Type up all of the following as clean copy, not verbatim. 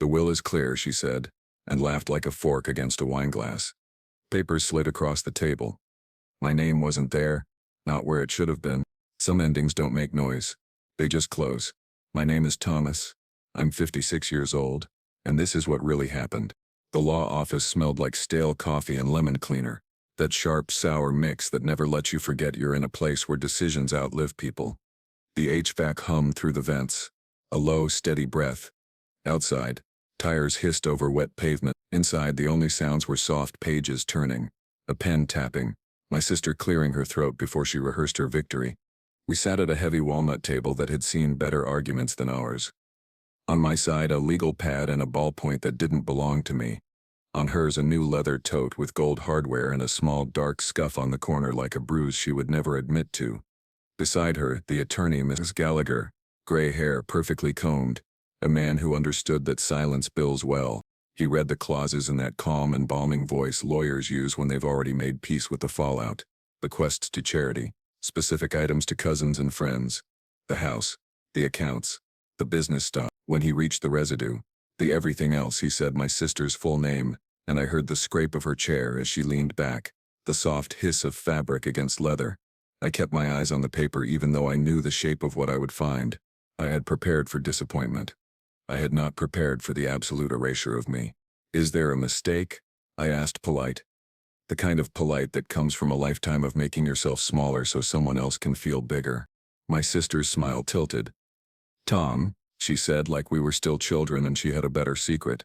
"The will is clear," she said, and laughed like a fork against a wineglass. Papers slid across the table. My name wasn't there, not where it should have been. Some endings don't make noise. They just close. My name is Thomas. I'm 56 years old, and this is what really happened. The law office smelled like stale coffee and lemon cleaner, that sharp, sour mix that never lets you forget you're in a place where decisions outlive people. The HVAC hummed through the vents, a low, steady breath. Outside, tires hissed over wet pavement. Inside, the only sounds were soft pages turning, a pen tapping, my sister clearing her throat before she rehearsed her victory. We sat at a heavy walnut table that had seen better arguments than ours. On my side, a legal pad and a ballpoint that didn't belong to me. On hers, a new leather tote with gold hardware and a small dark scuff on the corner like a bruise she would never admit to. Beside her, the attorney, Mrs. Gallagher, gray hair perfectly combed, a man who understood that silence bills well. He read the clauses in that calm, embalming voice lawyers use when they've already made peace with the fallout. Bequests to charity, specific items to cousins and friends, the house, the accounts, the business stuff. When he reached the residue, the everything else, he said my sister's full name, and I heard the scrape of her chair as she leaned back, the soft hiss of fabric against leather. I kept my eyes on the paper even though I knew the shape of what I would find. I had prepared for disappointment. I had not prepared for the absolute erasure of me. "Is there a mistake?" I asked, polite. The kind of polite that comes from a lifetime of making yourself smaller so someone else can feel bigger. My sister's smile tilted. "Tom," she said like we were still children and she had a better secret.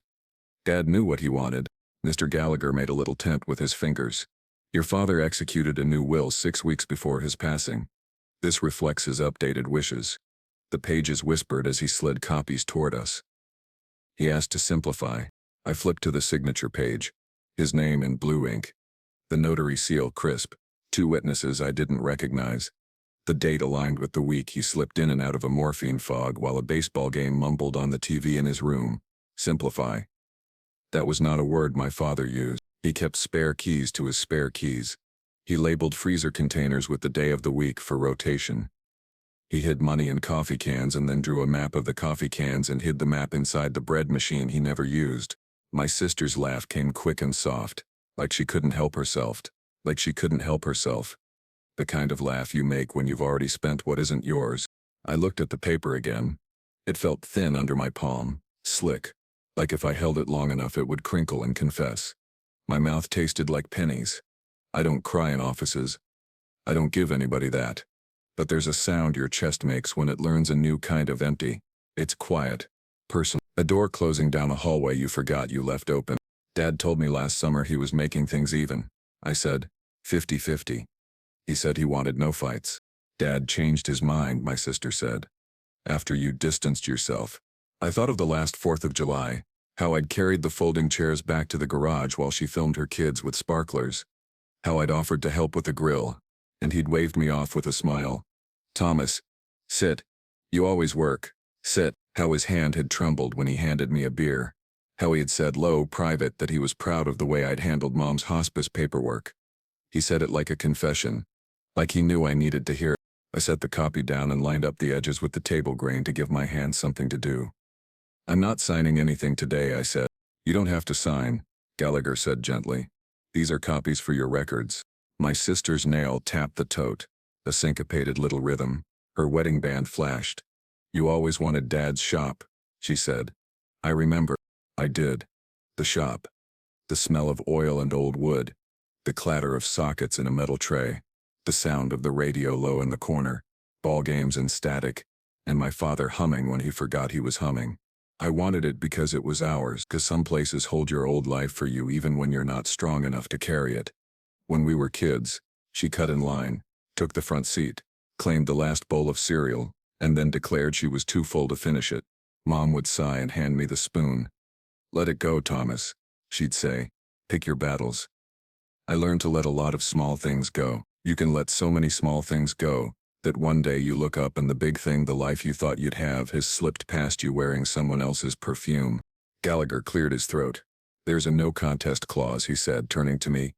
"Dad knew what he wanted." Mr. Gallagher made a little tent with his fingers. "Your father executed a new will 6 weeks before his passing. This reflects his updated wishes." The pages whispered as he slid copies toward us. He asked to simplify. I flipped to the signature page. His name in blue ink. The notary seal crisp. 2 witnesses I didn't recognize. The date aligned with the week he slipped in and out of a morphine fog while a baseball game mumbled on the TV in his room. Simplify. That was not a word my father used. He kept spare keys to his spare keys. He labeled freezer containers with the day of the week for rotation. He hid money in coffee cans and then drew a map of the coffee cans and hid the map inside the bread machine he never used. My sister's laugh came quick and soft, like she couldn't help herself. Like she couldn't help herself. The kind of laugh you make when you've already spent what isn't yours. I looked at the paper again. It felt thin under my palm, slick, like if I held it long enough it would crinkle and confess. My mouth tasted like pennies. I don't cry in offices. I don't give anybody that. But there's a sound your chest makes when it learns a new kind of empty. It's quiet, personal. A door closing down a hallway you forgot you left open. "Dad told me last summer he was making things even," I said. 50-50. He said he wanted no fights. "Dad changed his mind," my sister said. "After you distanced yourself." I thought of the last 4th of July, how I'd carried the folding chairs back to the garage while she filmed her kids with sparklers. How I'd offered to help with the grill, and he'd waved me off with a smile. "Thomas, sit. You always work. Sit." How his hand had trembled when he handed me a beer. How he had said low, private, that he was proud of the way I'd handled Mom's hospice paperwork. He said it like a confession, like he knew I needed to hear it. I set the copy down and lined up the edges with the table grain to give my hand something to do. "I'm not signing anything today," I said. "You don't have to sign," Gallagher said gently. "These are copies for your records." My sister's nail tapped the tote, a syncopated little rhythm. Her wedding band flashed. "You always wanted Dad's shop," she said. I remember. I did. The shop. The smell of oil and old wood. The clatter of sockets in a metal tray. The sound of the radio low in the corner. Ball games and static. And my father humming when he forgot he was humming. I wanted it because it was ours, because some places hold your old life for you even when you're not strong enough to carry it. When we were kids, she cut in line, took the front seat, claimed the last bowl of cereal, and then declared she was too full to finish it. Mom would sigh and hand me the spoon. "Let it go, Thomas," she'd say. "Pick your battles." I learned to let a lot of small things go. You can let so many small things go that one day you look up and the big thing, the life you thought you'd have, has slipped past you wearing someone else's perfume. Gallagher cleared his throat. "There's a no contest clause," he said, turning to me.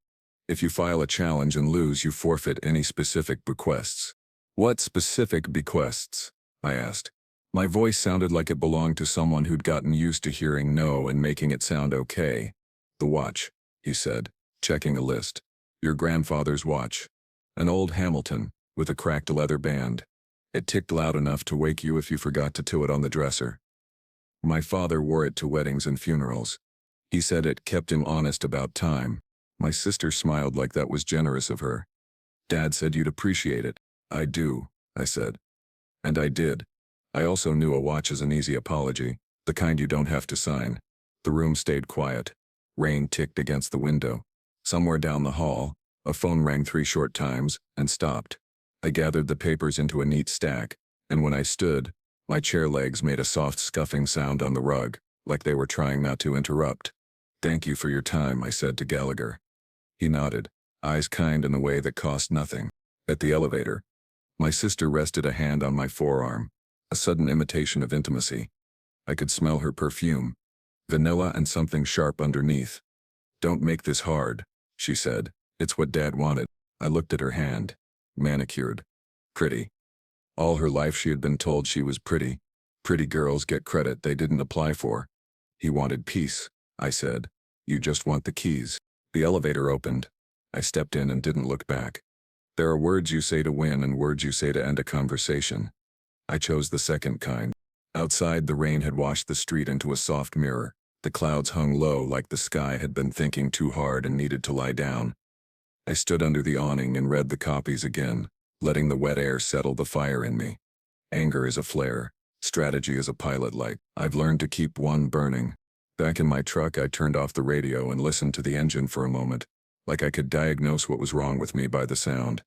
"If you file a challenge and lose, you forfeit any specific bequests." "What specific bequests?" I asked. My voice sounded like it belonged to someone who'd gotten used to hearing no and making it sound okay. "The watch," he said, checking a list. "Your grandfather's watch. An old Hamilton, with a cracked leather band. It ticked loud enough to wake you if you forgot to tow it on the dresser. My father wore it to weddings and funerals. He said it kept him honest about time." My sister smiled like that was generous of her. "Dad said you'd appreciate it." "I do," I said. And I did. I also knew a watch is an easy apology, the kind you don't have to sign. The room stayed quiet. Rain ticked against the window. Somewhere down the hall, a phone rang 3 short times and stopped. I gathered the papers into a neat stack, and when I stood, my chair legs made a soft scuffing sound on the rug, like they were trying not to interrupt. "Thank you for your time," I said to Gallagher. He nodded, eyes kind in a way that cost nothing. At the elevator, my sister rested a hand on my forearm, a sudden imitation of intimacy. I could smell her perfume, vanilla and something sharp underneath. "Don't make this hard," she said. "It's what Dad wanted." I looked at her hand. Manicured. Pretty. All her life she had been told she was pretty. Pretty girls get credit they didn't apply for. "He wanted peace," I said. "You just want the keys." The elevator opened. I stepped in and didn't look back. There are words you say to win and words you say to end a conversation. I chose the second kind. Outside, the rain had washed the street into a soft mirror. The clouds hung low like the sky had been thinking too hard and needed to lie down. I stood under the awning and read the copies again, letting the wet air settle the fire in me. Anger is a flare. Strategy is a pilot light. I've learned to keep one burning. Back in my truck, I turned off the radio and listened to the engine for a moment, like I could diagnose what was wrong with me by the sound.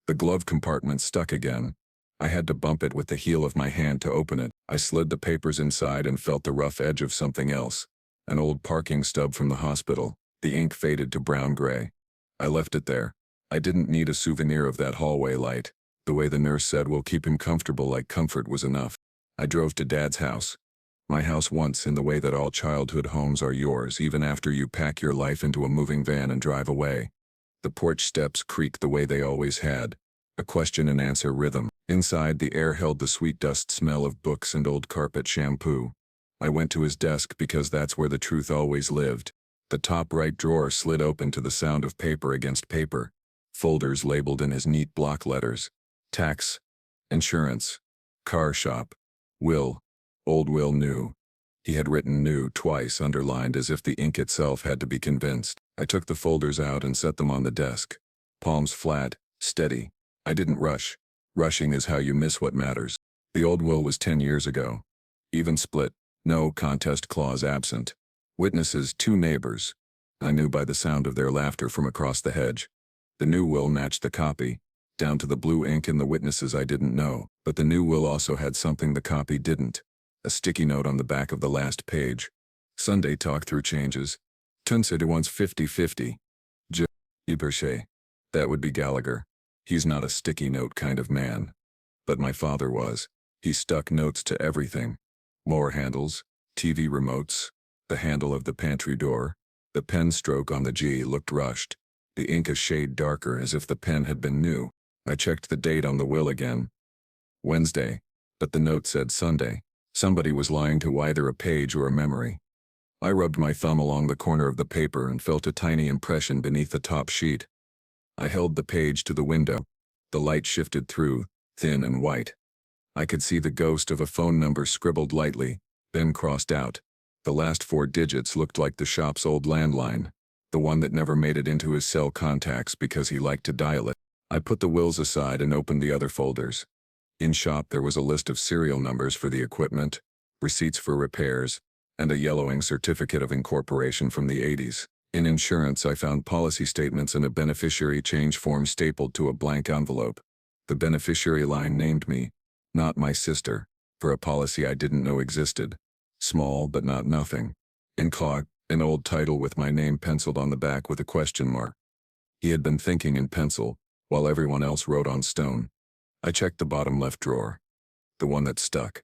The glove compartment stuck again. I had to bump it with the heel of my hand to open it. I slid the papers inside and felt the rough edge of something else. An old parking stub from the hospital. The ink faded to brown-gray. I left it there. I didn't need a souvenir of that hallway light. The way the nurse said we'll keep him comfortable, like comfort was enough. I drove to Dad's house. My house once, in the way that all childhood homes are yours even after you pack your life into a moving van and drive away. The porch steps creaked the way they always had. A question and answer rhythm. Inside, the air held the sweet dust smell of books and old carpet shampoo. I went to his desk because that's where the truth always lived. The top right drawer slid open to the sound of paper against paper. Folders labeled in his neat block letters. Tax. Insurance. Car shop. Will. Old Will New. He had written new twice, underlined as if the ink itself had to be convinced. I took the folders out and set them on the desk. Palms flat, steady. I didn't rush. Rushing is how you miss what matters. The old will was 10 years ago. Even split. No contest clause absent. Witnesses 2 neighbors. I knew by the sound of their laughter from across the hedge. The new will matched the copy, down to the blue ink in the witnesses I didn't know. But the new will also had something the copy didn't. A sticky note on the back of the last page. Sunday talk through changes. Tunse de once 50-50. J. Iberche. That would be Gallagher. He's not a sticky note kind of man. But my father was. He stuck notes to everything. More handles, TV remotes, the handle of the pantry door. The pen stroke on the G looked rushed. The ink a shade darker, as if the pen had been new. I checked the date on the will again. Wednesday. But the note said Sunday. Somebody was lying to either a page or a memory. I rubbed my thumb along the corner of the paper and felt a tiny impression beneath the top sheet. I held the page to the window. The light shifted through, thin and white. I could see the ghost of a phone number scribbled lightly, then crossed out. The last 4 digits looked like the shop's old landline, the one that never made it into his cell contacts because he liked to dial it. I put the wills aside and opened the other folders. In shop there was a list of serial numbers for the equipment, receipts for repairs, and a yellowing certificate of incorporation from the 80s. In insurance, I found policy statements and a beneficiary change form stapled to a blank envelope. The beneficiary line named me, not my sister, for a policy I didn't know existed. Small but not nothing. In clock, an old title with my name penciled on the back with a question mark. He had been thinking in pencil, while everyone else wrote on stone. I checked the bottom left drawer. The one that stuck.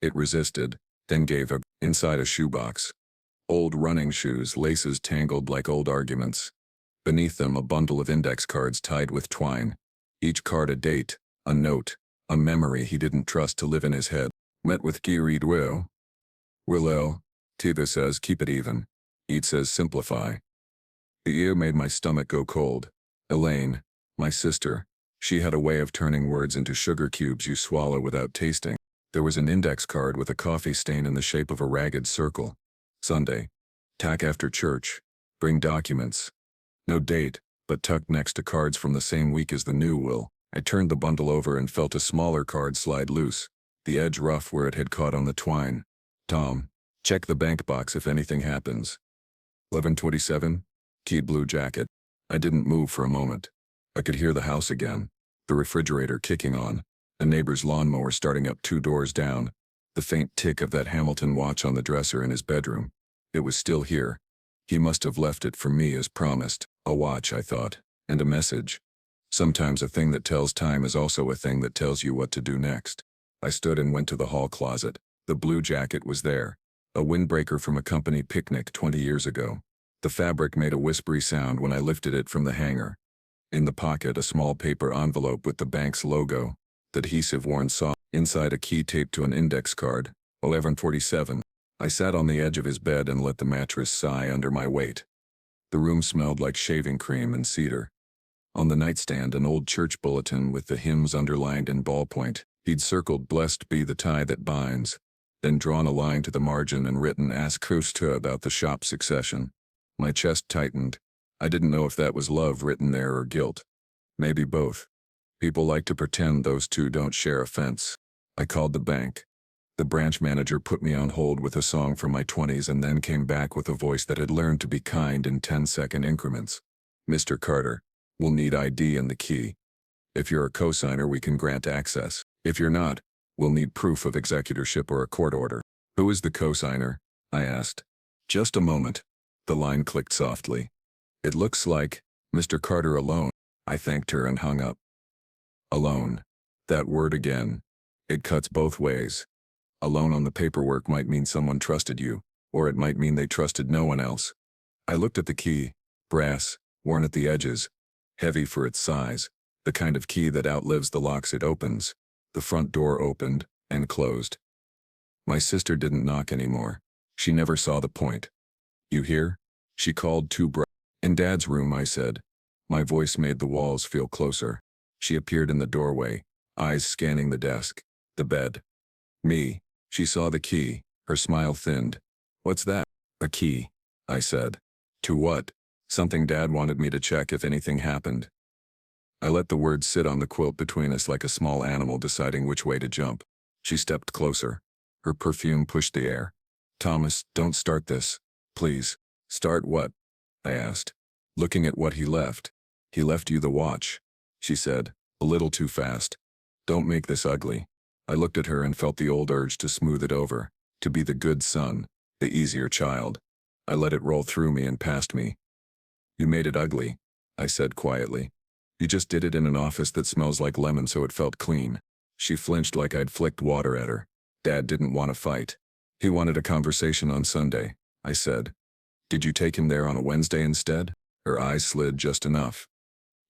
It resisted, then gave up. Inside a shoebox. Old running shoes, laces tangled like old arguments. Beneath them a bundle of index cards tied with twine. Each card a date, a note, a memory he didn't trust to live in his head. Met with Reed Will. Willow. Tiva says keep it even. Eat says simplify. The ear made my stomach go cold. Elaine, my sister, she had a way of turning words into sugar cubes you swallow without tasting. There was an index card with a coffee stain in the shape of a ragged circle. Sunday. Tack after church. Bring documents. No date, but tucked next to cards from the same week as the new will. I turned the bundle over and felt a smaller card slide loose, the edge rough where it had caught on the twine. Tom, check the bank box if anything happens. 11:27. Keyed blue jacket. I didn't move for a moment. I could hear the house again, the refrigerator kicking on, a neighbor's lawnmower starting up 2 doors down, the faint tick of that Hamilton watch on the dresser in his bedroom. It was still here. He must have left it for me as promised. A watch, I thought, and a message. Sometimes a thing that tells time is also a thing that tells you what to do next. I stood and went to the hall closet. The blue jacket was there, a windbreaker from a company picnic 20 years ago. The fabric made a whispery sound when I lifted it from the hanger. In the pocket, a small paper envelope with the bank's logo, the adhesive worn soft, inside a key taped to an index card. 11:47. I sat on the edge of his bed and let the mattress sigh under my weight. The room smelled like shaving cream and cedar. On the nightstand, an old church bulletin with the hymns underlined in ballpoint. He'd circled "Blessed be the tie that binds," then drawn a line to the margin and written "Ask Kusta about the shop succession." My chest tightened. I didn't know if that was love written there or guilt. Maybe both. People like to pretend those two don't share a fence. I called the bank. The branch manager put me on hold with a song from my 20s and then came back with a voice that had learned to be kind in 10-second increments. "Mr. Carter, we'll need ID and the key. If you're a cosigner, we can grant access. If you're not, we'll need proof of executorship or a court order." "Who is the cosigner?" I asked. "Just a moment." The line clicked softly. "It looks like Mr. Carter alone." I thanked her and hung up. Alone. That word again. It cuts both ways. Alone on the paperwork might mean someone trusted you, or it might mean they trusted no one else. I looked at the key. Brass, worn at the edges, heavy for its size, the kind of key that outlives the locks it opens. The front door opened and closed. My sister didn't knock anymore. She never saw the point. "You hear?" She called too bright. "In Dad's room," I said. My voice made the walls feel closer. She appeared in the doorway, eyes scanning the desk, the bed. Me. She saw the key. Her smile thinned. "What's that?" "A key," I said. "To what?" "Something Dad wanted me to check if anything happened." I let the words sit on the quilt between us like a small animal deciding which way to jump. She stepped closer. Her perfume pushed the air. "Thomas, don't start this. Please." "Start what?" I asked, looking at what he left. "He left you the watch," she said, a little too fast. "Don't make this ugly." I looked at her and felt the old urge to smooth it over, to be the good son, the easier child. I let it roll through me and past me. "You made it ugly," I said quietly. "You just did it in an office that smells like lemon so it felt clean." She flinched like I'd flicked water at her. "Dad didn't want to fight. He wanted a conversation on Sunday," I said. "Did you take him there on a Wednesday instead?" Her eyes slid just enough.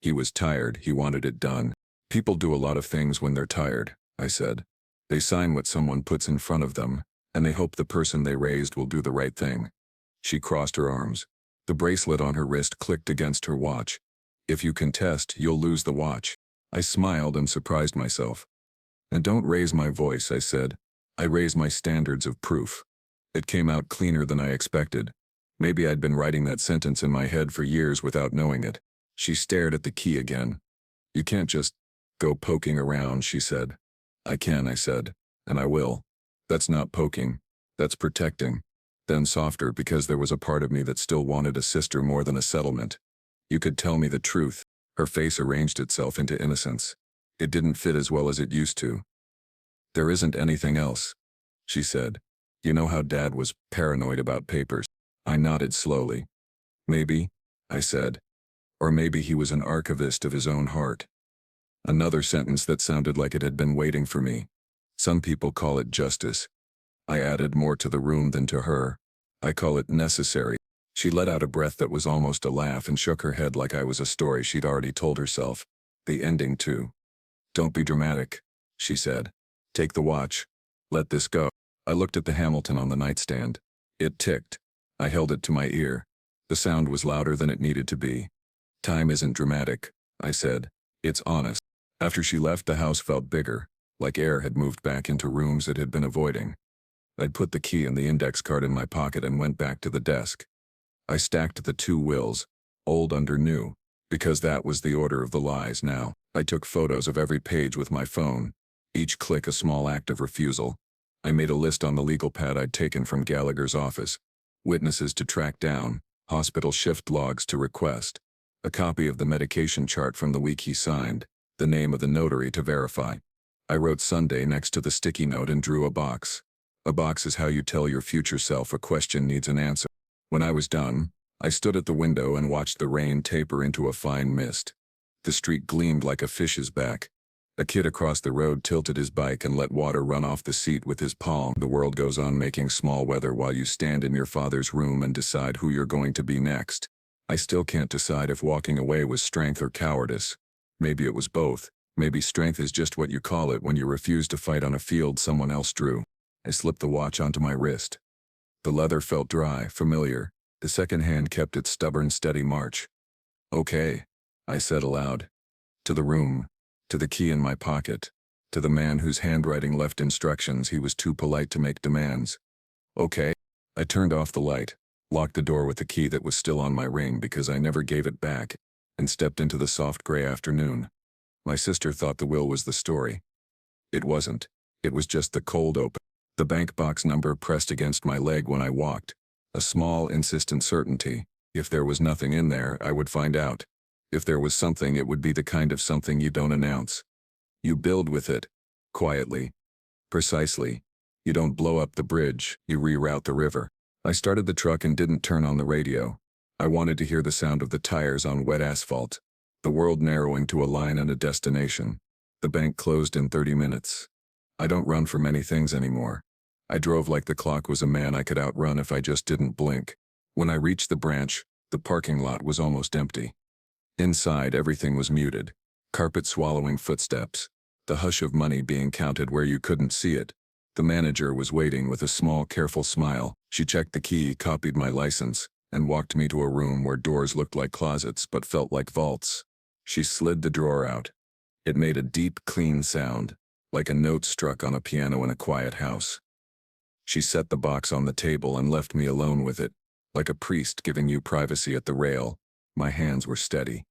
"He was tired. He wanted it done." "People do a lot of things when they're tired," I said. "They sign what someone puts in front of them, and they hope the person they raised will do the right thing." She crossed her arms. The bracelet on her wrist clicked against her watch. "If you contest, you'll lose the watch." I smiled and surprised myself. "And don't raise my voice," I said. "I raise my standards of proof." It came out cleaner than I expected. Maybe I'd been writing that sentence in my head for years without knowing it. She stared at the key again. "You can't just go poking around," she said. "I can," I said, "and I will. That's not poking. That's protecting." Then softer, because there was a part of me that still wanted a sister more than a settlement. "You could tell me the truth." Her face arranged itself into innocence. It didn't fit as well as it used to. "There isn't anything else," she said. "You know how Dad was paranoid about papers." I nodded slowly. "Maybe," I said. "Or maybe he was an archivist of his own heart." Another sentence that sounded like it had been waiting for me. "Some people call it justice." I added, more to the room than to her. "I call it necessary." She let out a breath that was almost a laugh and shook her head like I was a story she'd already told herself. "The ending, too." "Don't be dramatic," she said. "Take the watch." Let this go. I looked at the Hamilton on the nightstand. It ticked. I held it to my ear. The sound was louder than it needed to be. Time isn't dramatic, I said. It's honest. After she left, the house felt bigger, like air had moved back into rooms it had been avoiding. I'd put the key and the index card in my pocket and went back to the desk. I stacked the two wills, old under new, because that was the order of the lies now. I took photos of every page with my phone, each click a small act of refusal. I made a list on the legal pad I'd taken from Gallagher's office. Witnesses to track down, hospital shift logs to request, a copy of the medication chart from the week he signed, the name of the notary to verify. I wrote Sunday next to the sticky note and drew a box. A box is how you tell your future self a question needs an answer. When I was done, I stood at the window and watched the rain taper into a fine mist. The street gleamed like a fish's back. A kid across the road tilted his bike and let water run off the seat with his palm. The world goes on making small weather while you stand in your father's room and decide who you're going to be next. I still can't decide if walking away was strength or cowardice. Maybe it was both. Maybe strength is just what you call it when you refuse to fight on a field someone else drew. I slipped the watch onto my wrist. The leather felt dry, familiar. The second hand kept its stubborn, steady march. Okay, I said aloud. To the room. To the key in my pocket. To the man whose handwriting left instructions he was too polite to make demands. Okay. I turned off the light, locked the door with the key that was still on my ring because I never gave it back, and stepped into the soft gray afternoon. My sister thought the will was the story. It wasn't. It was just the cold open. The bank box number pressed against my leg when I walked. A small, insistent certainty. If there was nothing in there, I would find out. If there was something, it would be the kind of something you don't announce. You build with it. Quietly. Precisely. You don't blow up the bridge, you reroute the river. I started the truck and didn't turn on the radio. I wanted to hear the sound of the tires on wet asphalt. The world narrowing to a line and a destination. The bank closed in 30 minutes. I don't run for many things anymore. I drove like the clock was a man I could outrun if I just didn't blink. When I reached the branch, the parking lot was almost empty. Inside, everything was muted. Carpet swallowing footsteps. The hush of money being counted where you couldn't see it. The manager was waiting with a small, careful smile. She checked the key, copied my license, and walked me to a room where doors looked like closets but felt like vaults. She slid the drawer out. It made a deep, clean sound, like a note struck on a piano in a quiet house. She set the box on the table and left me alone with it, like a priest giving you privacy at the rail. My hands were steady.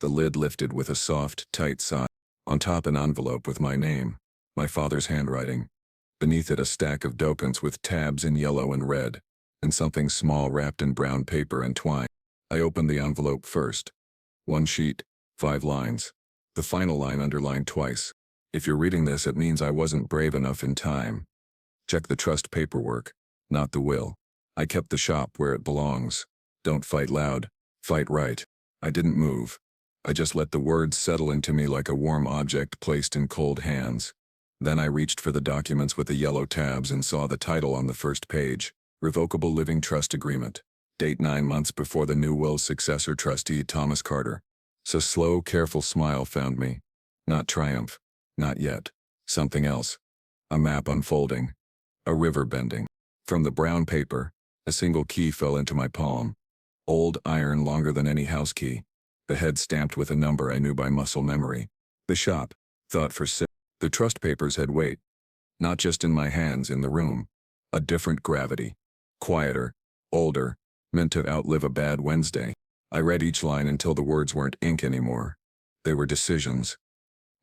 The lid lifted with a soft, tight sigh. On top an envelope with my name, my father's handwriting. Beneath it a stack of documents with tabs in yellow and red, and something small wrapped in brown paper and twine. I opened the envelope first. One sheet, 5 lines. The final line underlined twice. If you're reading this, it means I wasn't brave enough in time. Check the trust paperwork, not the will. I kept the shop where it belongs. Don't fight loud, fight right. I didn't move. I just let the words settle into me like a warm object placed in cold hands. Then I reached for the documents with the yellow tabs and saw the title on the first page, Revocable Living Trust Agreement. Date 9 months before the new will's successor trustee, Thomas Carter. So slow, careful smile found me. Not triumph. Not yet. Something else. A map unfolding. A river bending. From the brown paper, a single key fell into my palm. Old iron, longer than any house key. The head stamped with a number I knew by muscle memory. The shop. Thought for six. The trust papers had weight. Not just in my hands, in the room. A different gravity. Quieter. Older. Meant to outlive a bad Wednesday. I read each line until the words weren't ink anymore. They were decisions.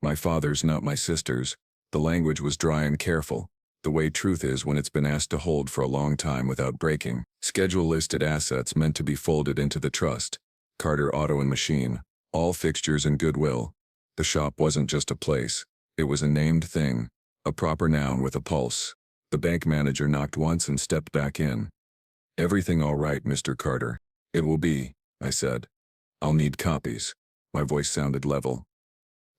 My father's, not my sister's. The language was dry and careful, the way truth is when it's been asked to hold for a long time without breaking. Schedule listed assets meant to be folded into the trust. Carter Auto and Machine. All fixtures and goodwill. The shop wasn't just a place. It was a named thing. A proper noun with a pulse. The bank manager knocked once and stepped back in. Everything all right, Mr. Carter? It will be, I said. I'll need copies. My voice sounded level.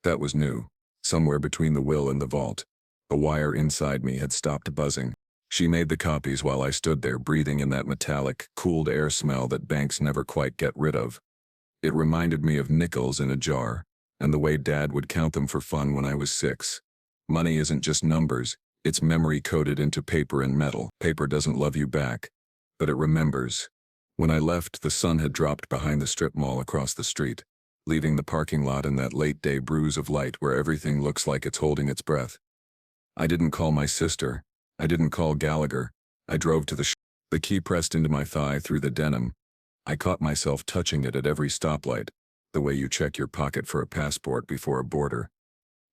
That was new. Somewhere between the will and the vault. A wire inside me had stopped buzzing. She made the copies while I stood there breathing in that metallic, cooled air smell that banks never quite get rid of. It reminded me of nickels in a jar, and the way Dad would count them for fun when I was 6. Money isn't just numbers, It's memory coded into paper and metal. Paper doesn't love you back, but it remembers. When I left, the sun had dropped behind the strip mall across the street, leaving the parking lot in that late-day bruise of light where everything looks like it's holding its breath. I didn't call my sister. I didn't call Gallagher. I drove to the key pressed into my thigh through the denim. I caught myself touching it at every stoplight, the way you check your pocket for a passport before a border.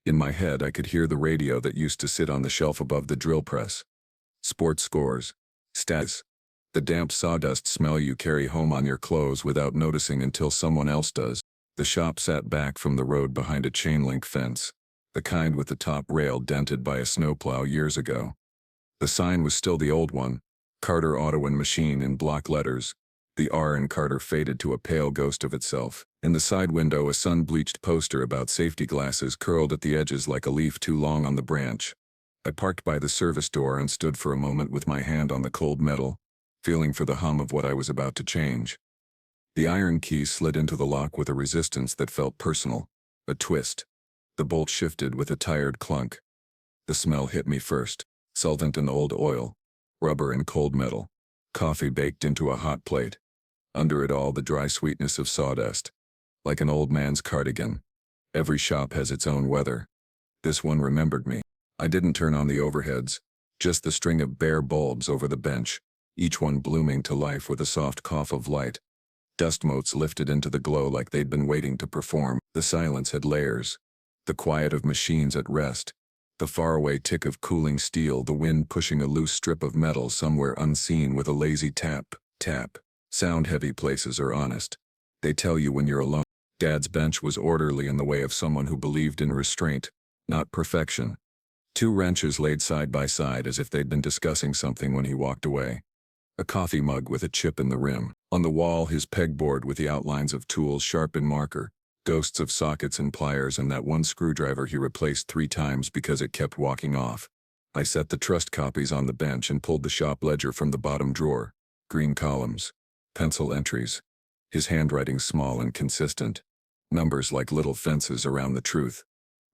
In my head, I could hear the radio that used to sit on the shelf above the drill press. Sports scores. Stats. The damp sawdust smell you carry home on your clothes without noticing until someone else does. The shop sat back from the road behind a chain-link fence, the kind with the top rail dented by a snowplow years ago. The sign was still the old one, Carter Auto and Machine in block letters. The R in Carter faded to a pale ghost of itself. In the side window, a sun-bleached poster about safety glasses curled at the edges like a leaf too long on the branch. I parked by the service door and stood for a moment with my hand on the cold metal, feeling for the hum of what I was about to change. The iron key slid into the lock with a resistance that felt personal, a twist. The bolt shifted with a tired clunk. The smell hit me first, solvent and old oil, rubber and cold metal, coffee baked into a hot plate. Under it all, the dry sweetness of sawdust. Like an old man's cardigan. Every shop has its own weather. This one remembered me. I didn't turn on the overheads, just the string of bare bulbs over the bench, each one blooming to life with a soft cough of light. Dust motes lifted into the glow like they'd been waiting to perform. The silence had layers. The quiet of machines at rest. The faraway tick of cooling steel, the wind pushing a loose strip of metal somewhere unseen with a lazy tap, tap. Sound-heavy places are honest. They tell you when you're alone. Dad's bench was orderly in the way of someone who believed in restraint, not perfection. 2 wrenches laid side by side as if they'd been discussing something when he walked away. A coffee mug with a chip in the rim. On the wall, his pegboard with the outlines of tools sharp in marker, ghosts of sockets and pliers, and that one screwdriver he replaced 3 times because it kept walking off. I set the trust copies on the bench and pulled the shop ledger from the bottom drawer. Green columns. Pencil entries. His handwriting small and consistent. Numbers like little fences around the truth.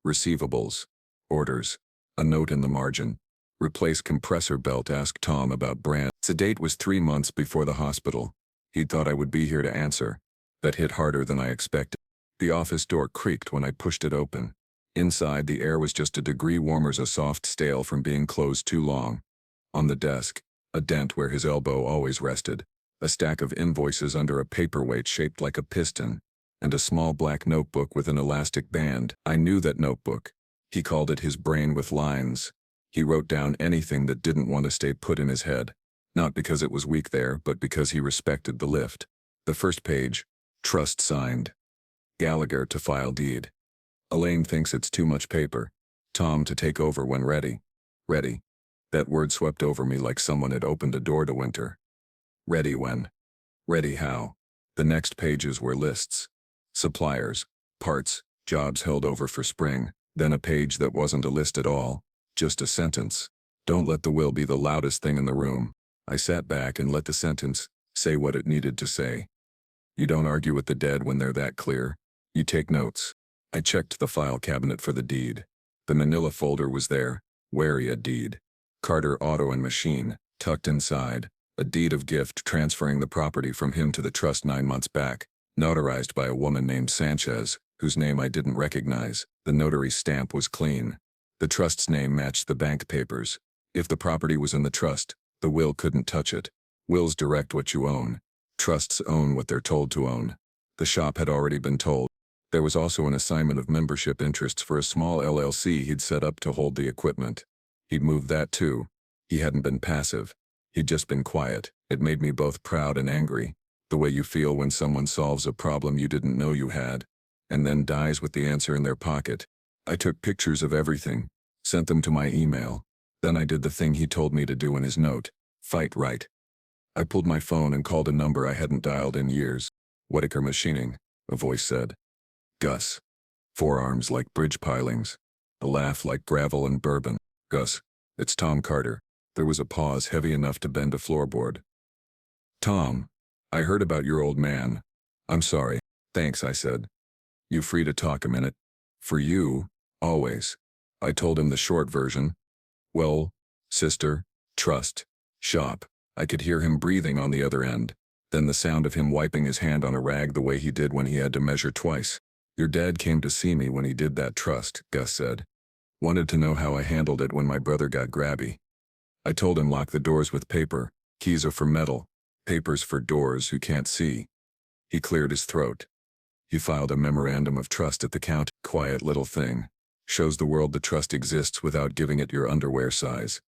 Receivables. Orders. A note in the margin. Replace compressor belt, ask Tom about brand. The date was 3 months before the hospital. He'd thought I would be here to answer. That hit harder than I expected. The office door creaked when I pushed it open. Inside, the air was just a degree warmer, a soft stale from being closed too long. On the desk, a dent where his elbow always rested. A stack of invoices under a paperweight shaped like a piston, and a small black notebook with an elastic band. I knew that notebook. He called it his brain with lines. He wrote down anything that didn't want to stay put in his head, not because it was weak there, but because he respected the lift. The first page, trust signed. Gallagher to file deed. Elaine thinks it's too much paper. Tom to take over when ready. Ready. That word swept over me like someone had opened a door to winter. Ready when? Ready how? The next pages were lists. Suppliers, parts, jobs held over for spring, then a page that wasn't a list at all, just a sentence. Don't let the will be the loudest thing in the room. I sat back and let the sentence say what it needed to say. You don't argue with the dead when they're that clear. You take notes. I checked the file cabinet for the deed. The manila folder was there, wary a deed. Carter Auto and Machine, tucked inside. A deed of gift transferring the property from him to the trust 9 months back, notarized by a woman named Sanchez, whose name I didn't recognize. The notary's stamp was clean. The trust's name matched the bank papers. If the property was in the trust, the will couldn't touch it. Wills direct what you own. Trusts own what they're told to own. The shop had already been told. There was also an assignment of membership interests for a small LLC he'd set up to hold the equipment. He'd moved that too. He hadn't been passive. He'd just been quiet. It made me both proud and angry. The way you feel when someone solves a problem you didn't know you had, and then dies with the answer in their pocket. I took pictures of everything, sent them to my email. Then I did the thing he told me to do in his note. Fight right. I pulled my phone and called a number I hadn't dialed in years. Whitaker Machining, a voice said. Gus. Forearms like bridge pilings. A laugh like gravel and bourbon. Gus, it's Tom Carter. There was a pause heavy enough to bend a floorboard. Tom, I heard about your old man. I'm sorry. Thanks, I said. You free to talk a minute? For you, always. I told him the short version. Well, sister, trust, shop. I could hear him breathing on the other end. Then the sound of him wiping his hand on a rag the way he did when he had to measure twice. Your dad came to see me when he did that trust, Gus said. Wanted to know how I handled it when my brother got grabby. I told him lock the doors with paper. Keys are for metal. Papers for doors who can't see. He cleared his throat. He filed a memorandum of trust at the counter. Quiet little thing. Shows the world the trust exists without giving it your underwear size.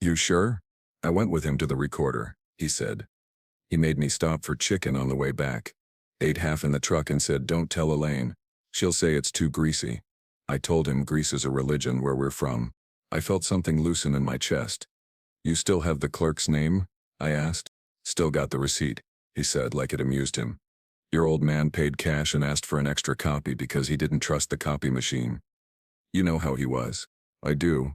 You sure? I went with him to the recorder, he said. He made me stop for chicken on the way back. Ate half in the truck and said, don't tell Elaine. She'll say it's too greasy. I told him Greece is a religion where we're from. I felt something loosen in my chest. You still have the clerk's name? I asked. Still got the receipt, he said like it amused him. Your old man paid cash and asked for an extra copy because he didn't trust the copy machine. You know how he was. I do,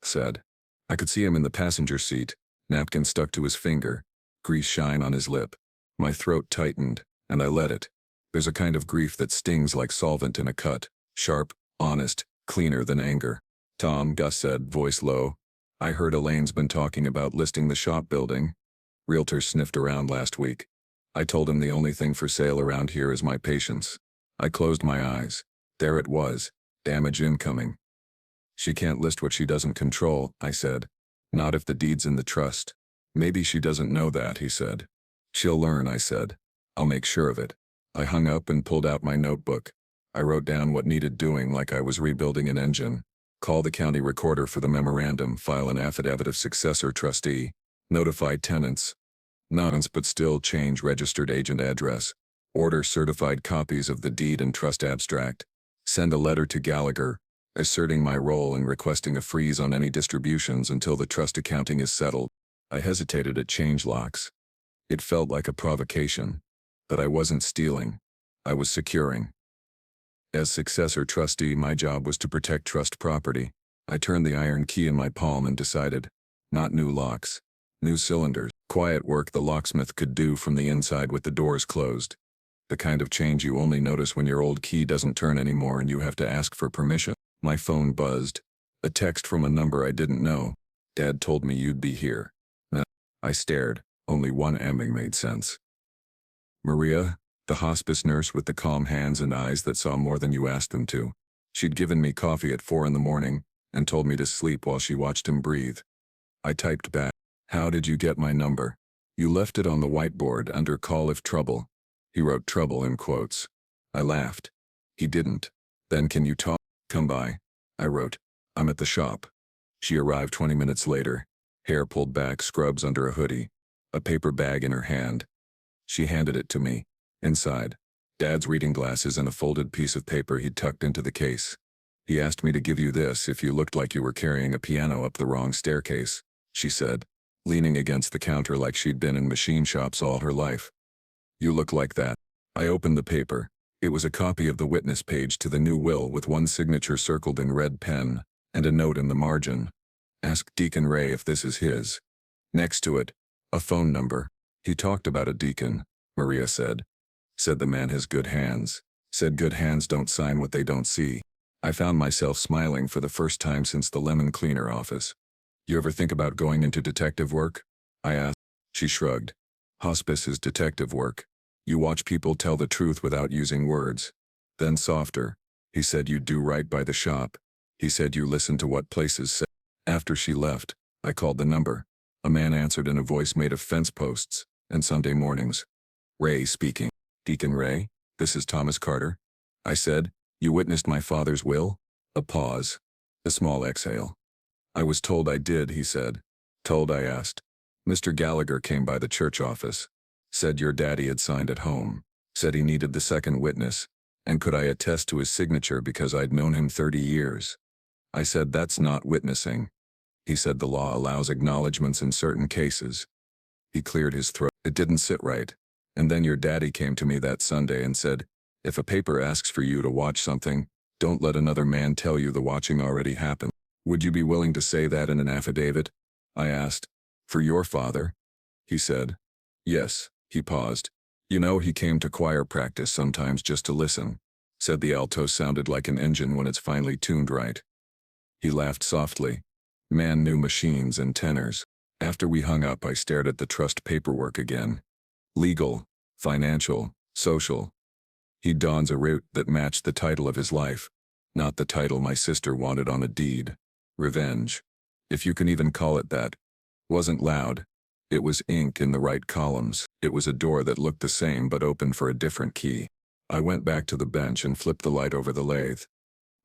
said. I could see him in the passenger seat, napkin stuck to his finger, grease shine on his lip. My throat tightened, and I let it. There's a kind of grief that stings like solvent in a cut, sharp, honest, cleaner than anger. Tom, Gus said, voice low. I heard Elaine's been talking about listing the shop building. Realtor sniffed around last week. I told him the only thing for sale around here is my patience. I closed my eyes. There it was. Damage incoming. She can't list what she doesn't control, I said. Not if the deed's in the trust. Maybe she doesn't know that, he said. She'll learn, I said. I'll make sure of it. I hung up and pulled out my notebook. I wrote down what needed doing like I was rebuilding an engine. Call the county recorder for the memorandum, file an affidavit of successor trustee, notify tenants. Nonce but still change registered agent address. Order certified copies of the deed and trust abstract. Send a letter to Gallagher, asserting my role and requesting a freeze on any distributions until the trust accounting is settled. I hesitated at change locks. It felt like a provocation. But I wasn't stealing. I was securing. As successor trustee, my job was to protect trust property. I turned the iron key in my palm and decided, not new locks, new cylinders. Quiet work the locksmith could do from the inside with the doors closed. The kind of change you only notice when your old key doesn't turn anymore and you have to ask for permission. My phone buzzed. A text from a number I didn't know. Dad told me you'd be here. I stared. Only one ending made sense. Maria, the hospice nurse with the calm hands and eyes that saw more than you asked them to. She'd given me coffee at 4 a.m. and told me to sleep while she watched him breathe. I typed back. How did you get my number? You left it on the whiteboard under call if trouble. He wrote trouble in quotes. I laughed. He didn't. Then can you talk? Come by. I wrote. I'm at the shop. She arrived 20 minutes later. Hair pulled back, scrubs under a hoodie. A paper bag in her hand. She handed it to me. Inside, Dad's reading glasses and a folded piece of paper he'd tucked into the case. He asked me to give you this if you looked like you were carrying a piano up the wrong staircase, she said, leaning against the counter like she'd been in machine shops all her life. You look like that. I opened the paper. It was a copy of the witness page to the new will with one signature circled in red pen, and a note in the margin. Ask Deacon Ray if this is his. Next to it, a phone number. He talked about a deacon, Maria said. Said the man has good hands. Said good hands don't sign what they don't see. I found myself smiling for the first time since the lemon cleaner office. You ever think about going into detective work? I asked. She shrugged. Hospice is detective work. You watch people tell the truth without using words. Then softer. He said you do right by the shop. He said you listen to what places say. After she left, I called the number. A man answered in a voice made of fence posts and Sunday mornings. Ray speaking. Deacon Ray, this is Thomas Carter. I said, you witnessed my father's will? A pause. A small exhale. I was told I did, he said. Told, I asked. Mr. Gallagher came by the church office. Said your daddy had signed at home. Said he needed the second witness. And could I attest to his signature because I'd known him 30 years? I said that's not witnessing. He said the law allows acknowledgments in certain cases. He cleared his throat. It didn't sit right. And then your daddy came to me that Sunday and said, if a paper asks for you to watch something, don't let another man tell you the watching already happened. Would you be willing to say that in an affidavit? I asked. For your father? He said. Yes. He paused. You know, he came to choir practice sometimes just to listen. Said the alto sounded like an engine when it's finally tuned right. He laughed softly. Man knew machines and tenors. After we hung up, I stared at the trust paperwork again. Legal, financial, social. He dons a route that matched the title of his life, not the title my sister wanted on a deed. Revenge. If you can even call it that. Wasn't loud. It was ink in the right columns. It was a door that looked the same but opened for a different key. I went back to the bench and flipped the light over the lathe.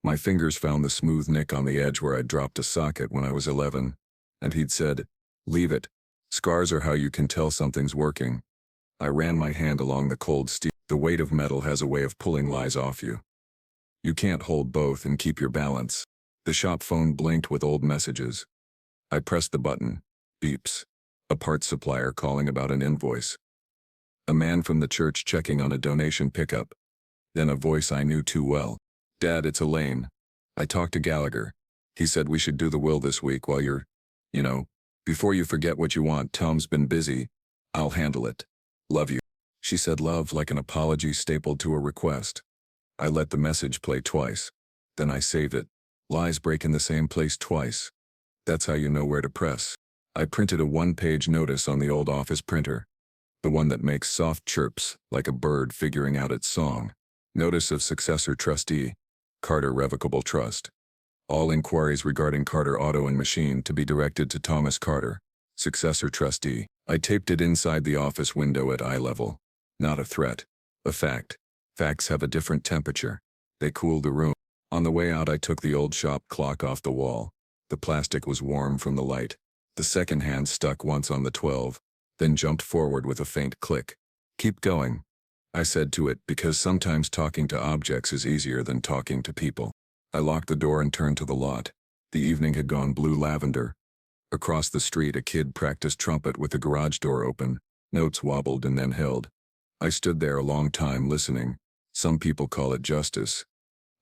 My fingers found the smooth nick on the edge where I'd dropped a socket when I was 11. And he'd said, "Leave it. Scars are how you can tell something's working." I ran my hand along the cold steel. The weight of metal has a way of pulling lies off you. You can't hold both and keep your balance. The shop phone blinked with old messages. I pressed the button. Beeps. A parts supplier calling about an invoice. A man from the church checking on a donation pickup. Then a voice I knew too well. "Dad, it's Elaine. I talked to Gallagher. He said we should do the will this week while you're, before you forget what you want. Tom's been busy. I'll handle it. Love you." She said love like an apology stapled to a request. I let the message play twice. Then I saved it. Lies break in the same place twice. That's how you know where to press. I printed a one-page notice on the old office printer. The one that makes soft chirps, like a bird figuring out its song. Notice of successor trustee. Carter Revocable Trust. All inquiries regarding Carter Auto and Machine to be directed to Thomas Carter, successor trustee. I taped it inside the office window at eye level. Not a threat. A fact. Facts have a different temperature. They cool the room. On the way out, I took the old shop clock off the wall. The plastic was warm from the light. The second hand stuck once on the 12, then jumped forward with a faint click. "Keep going," I said to it, because sometimes talking to objects is easier than talking to people. I locked the door and turned to the lot. The evening had gone blue lavender. Across the street, a kid practiced trumpet with the garage door open. Notes wobbled and then held. I stood there a long time listening. Some people call it justice.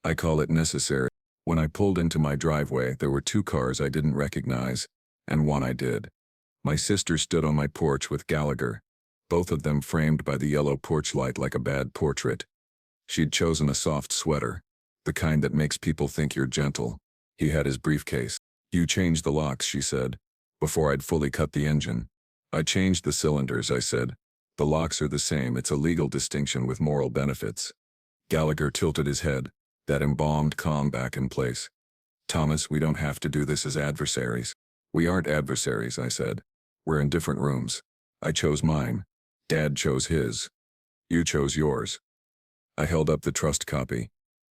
I call it necessary. When I pulled into my driveway, there were two cars I didn't recognize, and one I did. My sister stood on my porch with Gallagher, both of them framed by the yellow porch light like a bad portrait. She'd chosen a soft sweater, the kind that makes people think you're gentle. He had his briefcase. "You changed the locks," she said, before I'd fully cut the engine. "I changed the cylinders," I said. "The locks are the same. It's a legal distinction with moral benefits." Gallagher tilted his head, that embalmed calm back in place. "Thomas, we don't have to do this as adversaries." "We aren't adversaries," I said. "We're in different rooms. I chose mine. Dad chose his. You chose yours." I held up the trust copy.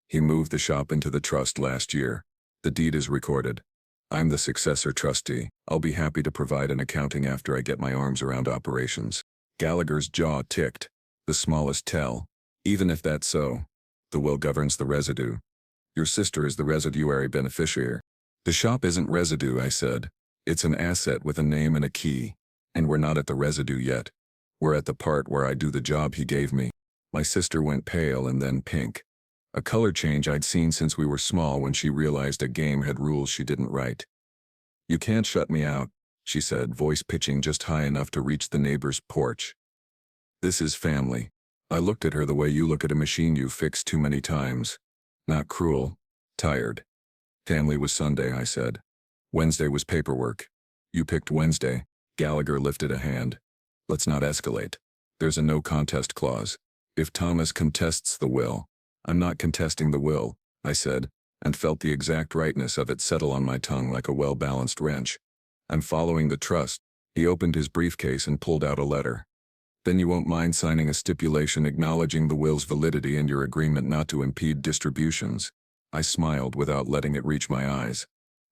"He moved the shop into the trust last year. The deed is recorded. I'm the successor trustee. I'll be happy to provide an accounting after I get my arms around operations." Gallagher's jaw ticked. "The smallest tell. Even if that's so, the will governs the residue. Your sister is the residuary beneficiary." "The shop isn't residue," I said. "It's an asset with a name and a key. And we're not at the residue yet. We're at the part where I do the job he gave me." My sister went pale and then pink. A color change I'd seen since we were small when she realized a game had rules she didn't write. "You can't shut me out," she said, voice pitching just high enough to reach the neighbor's porch. "This is family." I looked at her the way you look at a machine you've fixed too many times. Not cruel. Tired. "Family was Sunday," I said. "Wednesday was paperwork. You picked Wednesday." Gallagher lifted a hand. "Let's not escalate. There's a no contest clause. If Thomas contests the will—" "I'm not contesting the will," I said, and felt the exact rightness of it settle on my tongue like a well-balanced wrench. "I'm following the trust." He opened his briefcase and pulled out a letter. "Then you won't mind signing a stipulation acknowledging the will's validity and your agreement not to impede distributions." I smiled without letting it reach my eyes.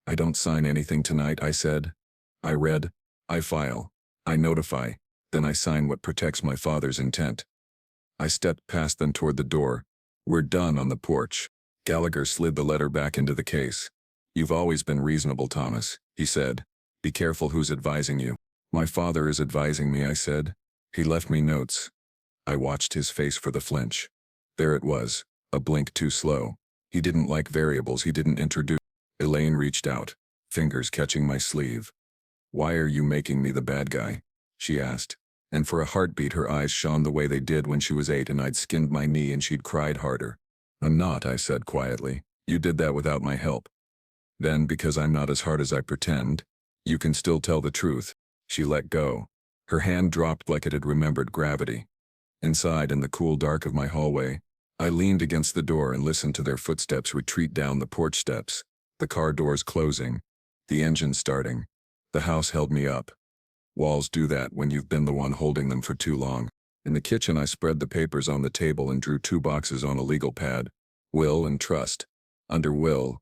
"I don't sign anything tonight," I said. "I read. I file. I notify. Then I sign what protects my father's intent." I stepped past them toward the door. "We're done," on the porch. Gallagher slid the letter back into the case. "You've always been reasonable, Thomas," he said. "Be careful who's advising you." "My father is advising me," I said. "He left me notes." I watched his face for the flinch. There it was, a blink too slow. He didn't like variables he didn't introduce. Elaine reached out, fingers catching my sleeve. "Why are you making me the bad guy?" she asked. And for a heartbeat her eyes shone the way they did when she was 8 and I'd skinned my knee and she'd cried harder. "I'm not," I said quietly. "You did that without my help." Then, because I'm not as hard as I pretend, you can still tell the truth. She let go. Her hand dropped like it had remembered gravity. Inside, in the cool dark of my hallway, I leaned against the door and listened to their footsteps retreat down the porch steps, the car doors closing, the engine starting. The house held me up. Walls do that when you've been the one holding them for too long. In the kitchen, I spread the papers on the table and drew 2 boxes on a legal pad. Will and trust. Under will,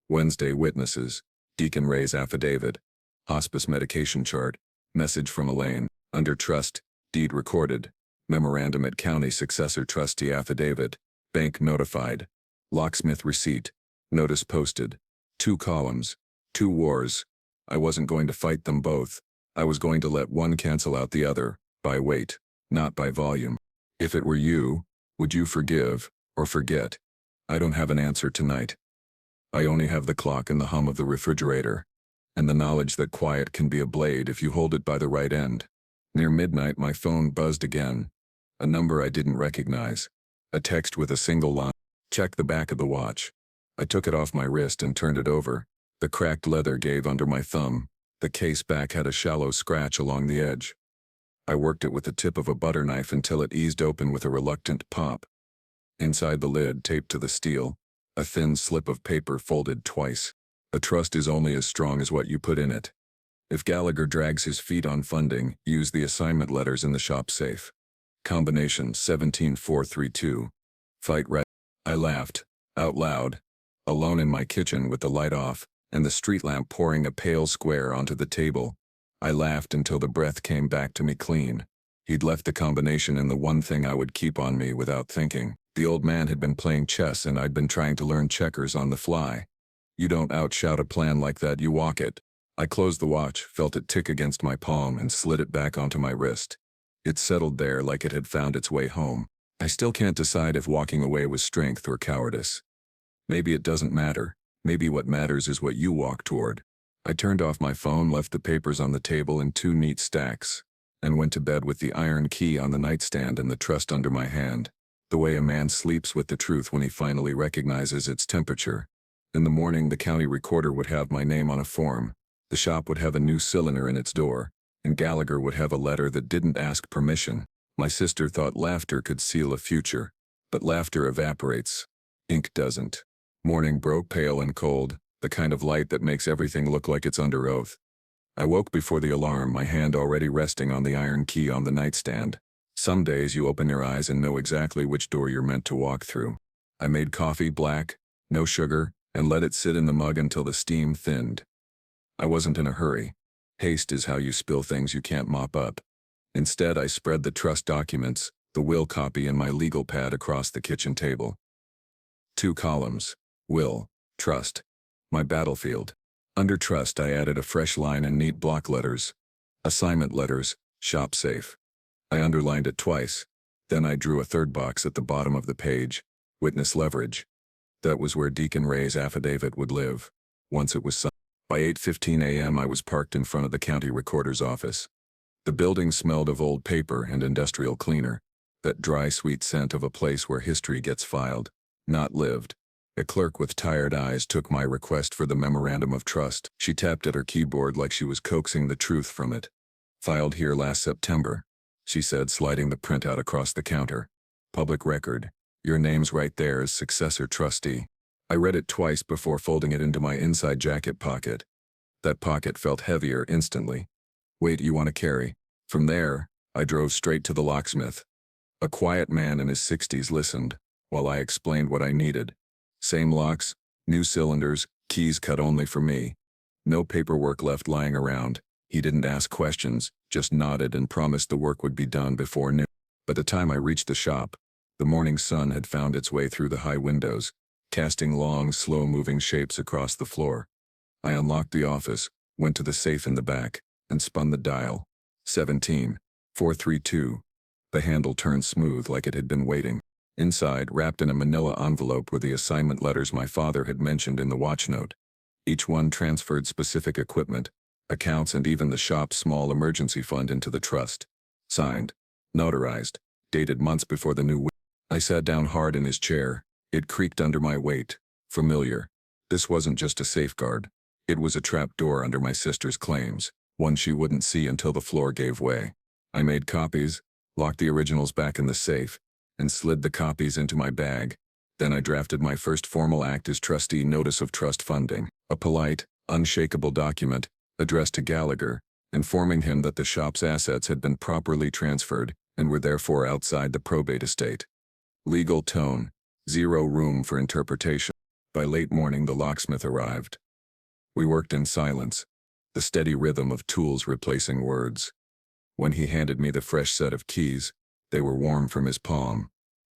Wednesday witnesses, Deacon Ray's affidavit, hospice medication chart, message from Elaine. Under trust, deed recorded, memorandum at county successor trustee affidavit, bank notified, locksmith receipt, notice posted. 2 columns, 2 wars. I wasn't going to fight them both. I was going to let one cancel out the other, by weight, not by volume. If it were you, would you forgive, or forget? I don't have an answer tonight. I only have the clock and the hum of the refrigerator, and the knowledge that quiet can be a blade if you hold it by the right end. Near midnight, my phone buzzed again. A number I didn't recognize. A text with a single line. Check the back of the watch. I took it off my wrist and turned it over. The cracked leather gave under my thumb. The case back had a shallow scratch along the edge. I worked it with the tip of a butter knife until it eased open with a reluctant pop. Inside the lid, taped to the steel, a thin slip of paper folded twice. A trust is only as strong as what you put in it. If Gallagher drags his feet on funding, use the assignment letters in the shop safe. Combination 17432. Fight right. I laughed, out loud, alone in my kitchen with the light off, and the street lamp pouring a pale square onto the table. I laughed until the breath came back to me clean. He'd left the combination in the one thing I would keep on me without thinking. The old man had been playing chess and I'd been trying to learn checkers on the fly. You don't outshout a plan like that, you walk it. I closed the watch, felt it tick against my palm and slid it back onto my wrist. It settled there like it had found its way home. I still can't decide if walking away was strength or cowardice. Maybe it doesn't matter. Maybe what matters is what you walk toward. I turned off my phone, left the papers on the table in 2 neat stacks, and went to bed with the iron key on the nightstand and the trust under my hand. The way a man sleeps with the truth when he finally recognizes its temperature. In the morning, the county recorder would have my name on a form. The shop would have a new cylinder in its door, and Gallagher would have a letter that didn't ask permission. My sister thought laughter could seal a future, but laughter evaporates. Ink doesn't. Morning broke pale and cold, the kind of light that makes everything look like it's under oath. I woke before the alarm, my hand already resting on the iron key on the nightstand. Some days you open your eyes and know exactly which door you're meant to walk through. I made coffee black, no sugar, and let it sit in the mug until the steam thinned. I wasn't in a hurry. Haste is how you spill things you can't mop up. Instead, I spread the trust documents, the will copy and my legal pad across the kitchen table. 2 columns. Will. Trust. My battlefield. Under trust, I added a fresh line in neat block letters. Assignment letters. Shop safe. I underlined it twice. Then I drew a 3rd box at the bottom of the page. Witness leverage. That was where Deacon Ray's affidavit would live. Once it was signed. By 8:15 a.m. I was parked in front of the county recorder's office. The building smelled of old paper and industrial cleaner. That dry, sweet scent of a place where history gets filed, not lived. A clerk with tired eyes took my request for the memorandum of trust. She tapped at her keyboard like she was coaxing the truth from it. Filed here last September, she said, sliding the printout across the counter. Public record. Your name's right there as successor trustee. I read it twice before folding it into my inside jacket pocket. That pocket felt heavier instantly. Weight you want to carry. From there, I drove straight to the locksmith. A quiet man in his 60s listened, while I explained what I needed. Same locks, new cylinders, keys cut only for me. No paperwork left lying around. He didn't ask questions, just nodded and promised the work would be done before noon. By the time I reached the shop, the morning sun had found its way through the high windows, casting long, slow-moving shapes across the floor. I unlocked the office, went to the safe in the back, and spun the dial. 17-432. The handle turned smooth like it had been waiting. Inside, wrapped in a manila envelope, were the assignment letters my father had mentioned in the watch note. Each one transferred specific equipment, accounts, and even the shop's small emergency fund into the trust. Signed, notarized, dated months before the new week. I sat down hard in his chair. It creaked under my weight. Familiar. This wasn't just a safeguard. It was a trap door under my sister's claims, one she wouldn't see until the floor gave way. I made copies, locked the originals back in the safe, and slid the copies into my bag. Then I drafted my first formal act as trustee notice of trust funding, a polite, unshakable document addressed to Gallagher, informing him that the shop's assets had been properly transferred and were therefore outside the probate estate. Legal tone, zero room for interpretation. By late morning the locksmith arrived. We worked in silence, the steady rhythm of tools replacing words. When he handed me the fresh set of keys, they were warm from his palm.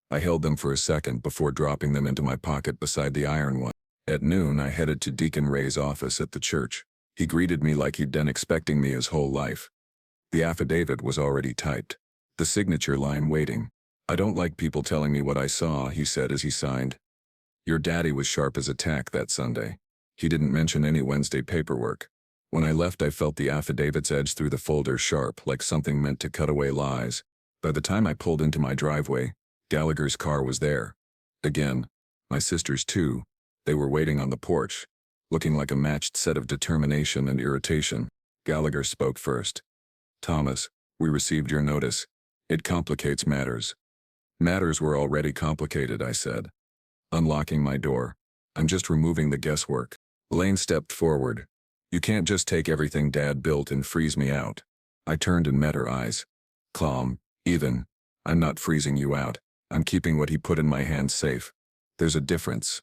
I held them for a second before dropping them into my pocket beside the iron one. At noon I headed to Deacon Ray's office at the church. He greeted me like he'd been expecting me his whole life. The affidavit was already typed, the signature line waiting. "I don't like people telling me what I saw," he said as he signed. "Your daddy was sharp as a tack that Sunday. He didn't mention any Wednesday paperwork. When I left I felt the affidavit's edge through the folder sharp, like something meant to cut away lies. By the time I pulled into my driveway, Gallagher's car was there. Again, my sister's too. They were waiting on the porch, looking like a matched set of determination and irritation. Gallagher spoke first. "Thomas, we received your notice. It complicates matters." "Matters were already complicated," I said, unlocking my door. "I'm just removing the guesswork." Lane stepped forward. "You can't just take everything Dad built and freeze me out." I turned and met her eyes. "Calm, even. I'm not freezing you out. I'm keeping what he put in my hands safe. There's a difference.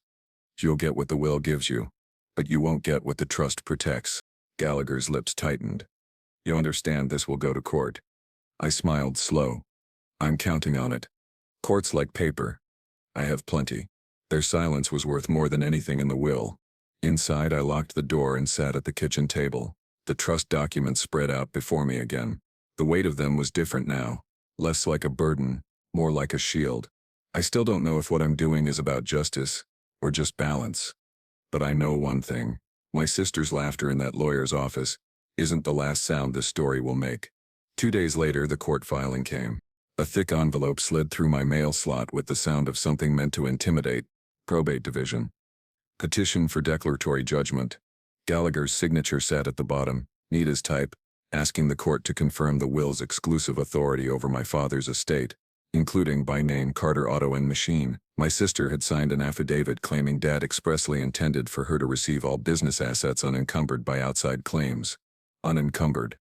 You'll get what the will gives you, but you won't get what the trust protects." Gallagher's lips tightened. "You understand this will go to court?" I smiled slow. "I'm counting on it. Courts like paper. I have plenty." Their silence was worth more than anything in the will. Inside I locked the door and sat at the kitchen table. The trust documents spread out before me again. The weight of them was different now. Less like a burden, more like a shield. I still don't know if what I'm doing is about justice, or just balance. But I know one thing. My sister's laughter in that lawyer's office isn't the last sound this story will make. 2 days later the court filing came. A thick envelope slid through my mail slot with the sound of something meant to intimidate. Probate Division. Petition for declaratory judgment. Gallagher's signature sat at the bottom, neat as type, asking the court to confirm the will's exclusive authority over my father's estate, including by name Carter Auto and Machine. My sister had signed an affidavit claiming Dad expressly intended for her to receive all business assets unencumbered by outside claims. Unencumbered.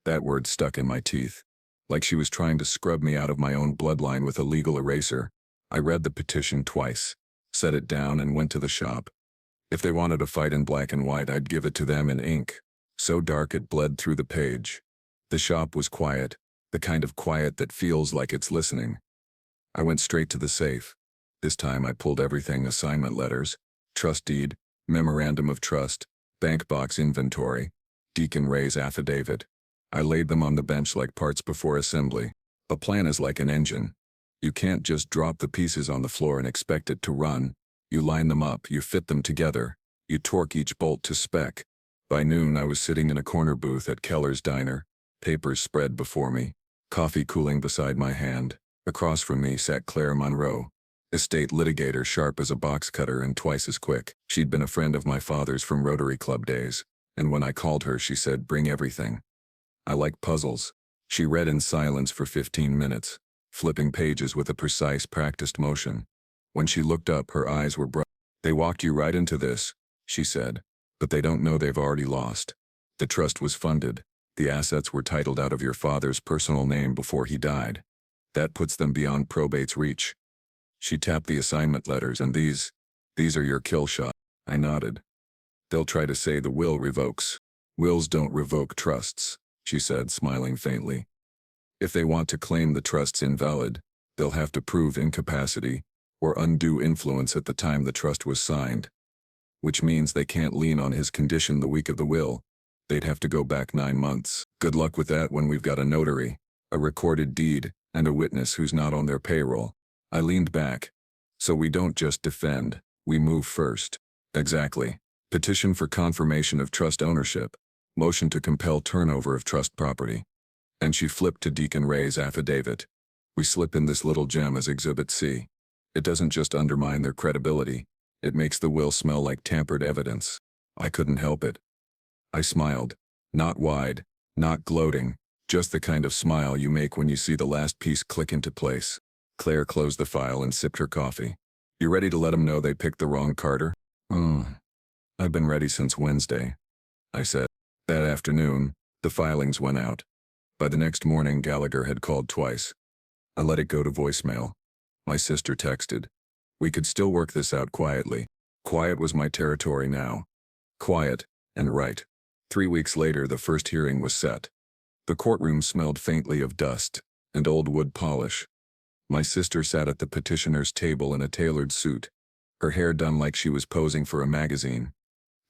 That word stuck in my teeth, like she was trying to scrub me out of my own bloodline with a legal eraser. I read the petition twice, set it down and went to the shop. If they wanted a fight in black and white, I'd give it to them in ink, so dark it bled through the page. The shop was quiet, the kind of quiet that feels like it's listening. I went straight to the safe. This time I pulled everything: assignment letters, trust deed, memorandum of trust, bank box inventory, Deacon Ray's affidavit. I laid them on the bench like parts before assembly. A plan is like an engine. You can't just drop the pieces on the floor and expect it to run. You line them up, you fit them together, you torque each bolt to spec. By noon I was sitting in a corner booth at Keller's Diner, papers spread before me, coffee cooling beside my hand. Across from me sat Claire Monroe, estate litigator, sharp as a box cutter and twice as quick. She'd been a friend of my father's from Rotary Club days, and when I called her she said, "Bring everything." I like puzzles. She read in silence for 15 minutes, flipping pages with a precise, practiced motion. When she looked up, her eyes were bright. "They walked you right into this," she said, "but they don't know they've already lost. The trust was funded. The assets were titled out of your father's personal name before he died. That puts them beyond probate's reach." She tapped the assignment letters. "And these are your kill shots." I nodded. "They'll try to say the will revokes. Wills don't revoke trusts," she said, smiling faintly. "If they want to claim the trust's invalid, they'll have to prove incapacity or undue influence at the time the trust was signed. Which means they can't lean on his condition the week of the will. They'd have to go back 9 months. Good luck with that when we've got a notary, a recorded deed, and a witness who's not on their payroll." I leaned back. "So we don't just defend, we move first." "Exactly. Petition for confirmation of trust ownership. Motion to compel turnover of trust property." And she flipped to Deacon Ray's affidavit. "We slip in this little gem as Exhibit C. It doesn't just undermine their credibility, It makes the will smell like tampered evidence. I couldn't help it. I smiled. Not wide, not gloating, just the kind of smile you make when you see the last piece click into place. Claire closed the file and sipped her coffee. You ready to let them know they picked the wrong Carter? I've been ready since Wednesday, I said. That afternoon, the filings went out. By the next morning, Gallagher had called twice. I let it go to voicemail. My sister texted. We could still work this out quietly. Quiet was my territory now. Quiet and right. 3 weeks later, the first hearing was set. The courtroom smelled faintly of dust and old wood polish. My sister sat at the petitioner's table in a tailored suit, her hair done like she was posing for a magazine.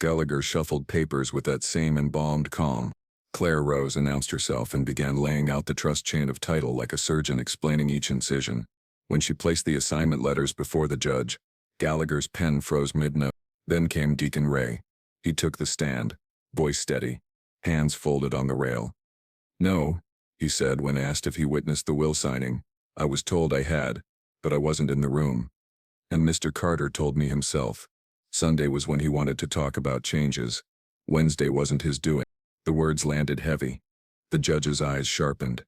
Gallagher shuffled papers with that same embalmed calm. Claire rose, announced herself, and began laying out the trust chain of title like a surgeon explaining each incision. When she placed the assignment letters before the judge, Gallagher's pen froze mid-note. Then came Deacon Ray. He took the stand, voice steady, hands folded on the rail. No, he said when asked if he witnessed the will signing. I was told I had, but I wasn't in the room. And Mr. Carter told me himself. Sunday was when he wanted to talk about changes. Wednesday wasn't his doing. The words landed heavy. The judge's eyes sharpened.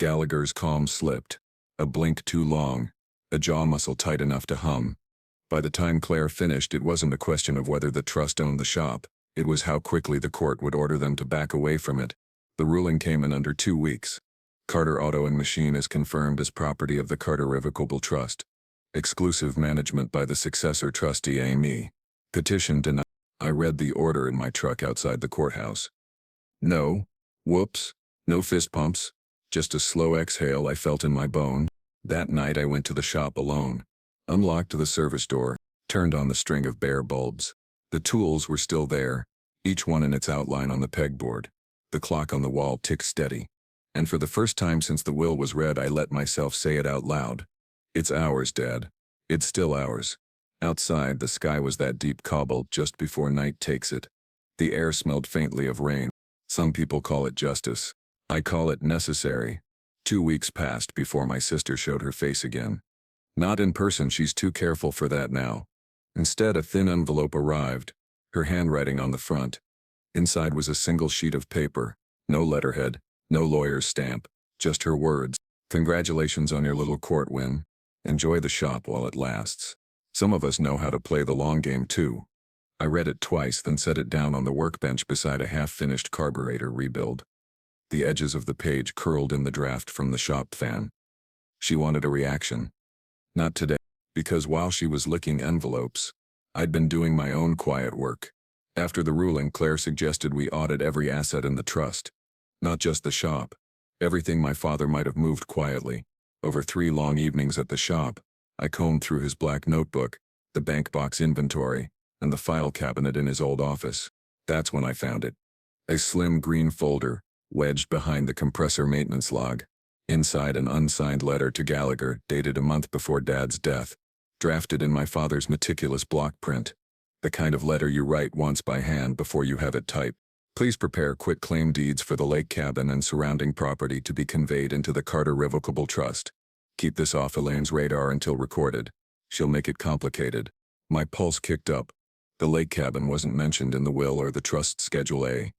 Gallagher's calm slipped. A blink too long, a jaw muscle tight enough to hum. By the time Claire finished, it wasn't a question of whether the trust owned the shop. It was how quickly the court would order them to back away from it. The ruling came in under 2 weeks. Carter Auto and Machine is confirmed as property of the Carter Revocable Trust. Exclusive management by the successor trustee Amy. Petition denied. I read the order in my truck outside the courthouse. No, whoops, no fist pumps, just a slow exhale I felt in my bone. That night I went to the shop alone, unlocked the service door, turned on the string of bare bulbs. The tools were still there, each one in its outline on the pegboard. The clock on the wall ticked steady. And for the first time since the will was read, I let myself say it out loud. It's ours, Dad. It's still ours. Outside, the sky was that deep cobalt just before night takes it. The air smelled faintly of rain. Some people call it justice. I call it necessary. 2 weeks passed before my sister showed her face again. Not in person, she's too careful for that now. Instead, a thin envelope arrived, her handwriting on the front. Inside was a single sheet of paper, no letterhead, no lawyer's stamp, just her words. Congratulations on your little court win. Enjoy the shop while it lasts. Some of us know how to play the long game too. I read it twice, then set it down on the workbench beside a half-finished carburetor rebuild. The edges of the page curled in the draft from the shop fan. She wanted a reaction. Not today, because while she was licking envelopes, I'd been doing my own quiet work. After the ruling, Claire suggested we audit every asset in the trust. Not just the shop. Everything my father might have moved quietly. Over 3 long evenings at the shop, I combed through his black notebook, the bank box inventory, and the file cabinet in his old office. That's when I found it. A slim green folder, wedged behind the compressor maintenance log. Inside, an unsigned letter to Gallagher, dated a month before Dad's death, drafted in my father's meticulous block print. The kind of letter you write once by hand before you have it typed. Please prepare quitclaim deeds for the lake cabin and surrounding property to be conveyed into the Carter Revocable Trust. Keep this off Elaine's radar until recorded. She'll make it complicated. My pulse kicked up. The lake cabin wasn't mentioned in the will or the trust Schedule A.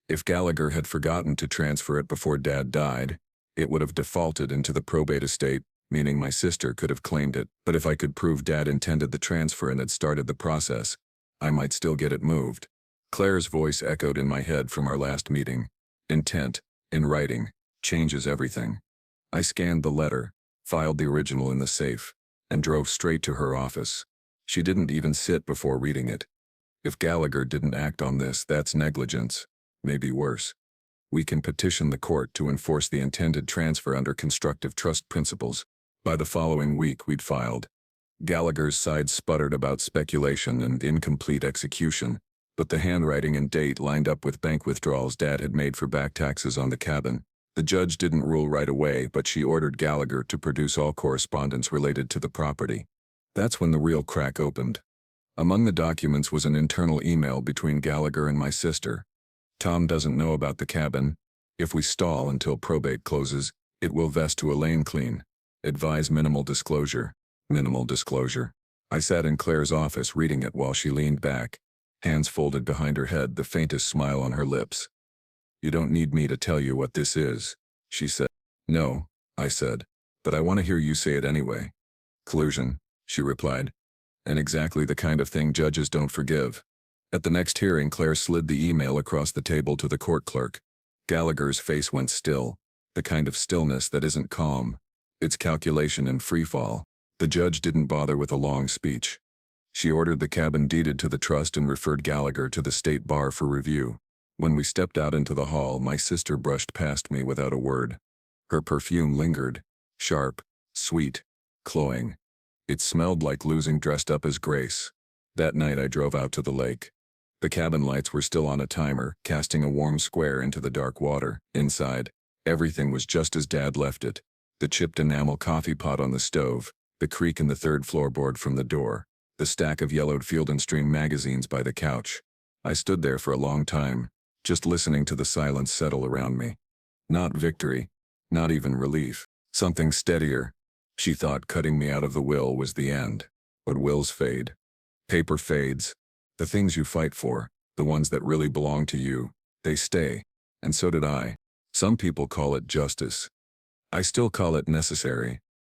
If Gallagher had forgotten to transfer it before Dad died, it would have defaulted into the probate estate, meaning my sister could have claimed it. But if I could prove Dad intended the transfer and had started the process, I might still get it moved. Claire's voice echoed in my head from our last meeting. Intent, in writing, changes everything. I scanned the letter, filed the original in the safe, and drove straight to her office. She didn't even sit before reading it. If Gallagher didn't act on this, that's negligence. Maybe worse. We can petition the court to enforce the intended transfer under constructive trust principles. By the following week, we'd filed. Gallagher's side sputtered about speculation and incomplete execution, but the handwriting and date lined up with bank withdrawals Dad had made for back taxes on the cabin. The judge didn't rule right away, but she ordered Gallagher to produce all correspondence related to the property. That's when the real crack opened. Among the documents was an internal email between Gallagher and my sister. Tom doesn't know about the cabin. If we stall until probate closes, it will vest to Elaine clean. Advise minimal disclosure. Minimal disclosure. I sat in Claire's office reading it while she leaned back, hands folded behind her head, the faintest smile on her lips. "You don't need me to tell you what this is," she said. "No," I said, "but I want to hear you say it anyway." "Collusion," she replied, "and exactly the kind of thing judges don't forgive." At the next hearing, Claire slid the email across the table to the court clerk. Gallagher's face went still, the kind of stillness that isn't calm. It's calculation and freefall. The judge didn't bother with a long speech. She ordered the cabin deeded to the trust and referred Gallagher to the state bar for review. When we stepped out into the hall, my sister brushed past me without a word. Her perfume lingered, sharp, sweet, cloying. It smelled like losing dressed up as Grace. That night I drove out to the lake. The cabin lights were still on a timer, casting a warm square into the dark water. Inside, everything was just as Dad left it. The chipped enamel coffee pot on the stove, the creak in the third floorboard from the door, the stack of yellowed Field and Stream magazines by the couch. I stood there for a long time, just listening to the silence settle around me. Not victory, not even relief. Something steadier. She thought cutting me out of the will was the end. But wills fade. Paper fades. The things you fight for, the ones that really belong to you, they stay. And so did I. Some people call it justice. I still call it necessary.